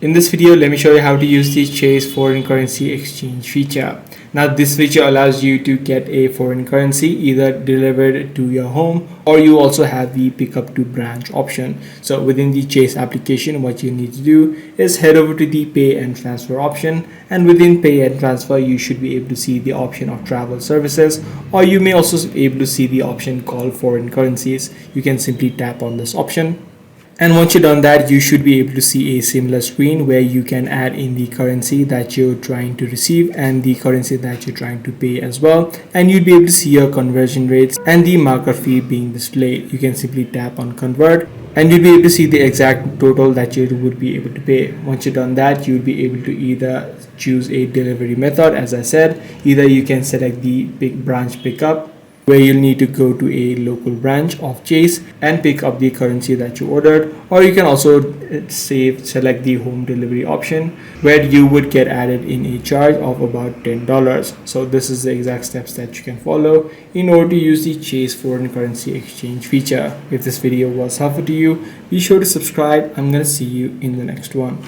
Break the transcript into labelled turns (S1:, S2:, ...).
S1: In this video, let me show you how to use the Chase foreign currency exchange feature. Now, this feature allows you to get a foreign currency either delivered to your home, or you also have the pickup to branch option. So within the Chase application, what you need to do is head over to the pay and transfer option, and within pay and transfer, you should be able to see the option of travel services, or you may also be able to see the option called foreign currencies. You can simply tap on this option. And once you're done that, you should be able to see a similar screen where you can add in the currency that you're trying to receive and the currency that you're trying to pay as well. And you'll be able to see your conversion rates and the markup fee being displayed. You can simply tap on convert and you'll be able to see the exact total that you would be able to pay. Once you've done that, you'll be able to either choose a delivery method. As I said, either you can select the big branch pickup, where you'll need to go to a local branch of Chase and pick up the currency that you ordered, or you can also select the home delivery option, where you would get added in a charge of about $10. So this is the exact steps that you can follow in order to use the Chase foreign currency exchange feature. If this video was helpful to you, be sure to subscribe. I'm gonna see you in the next one.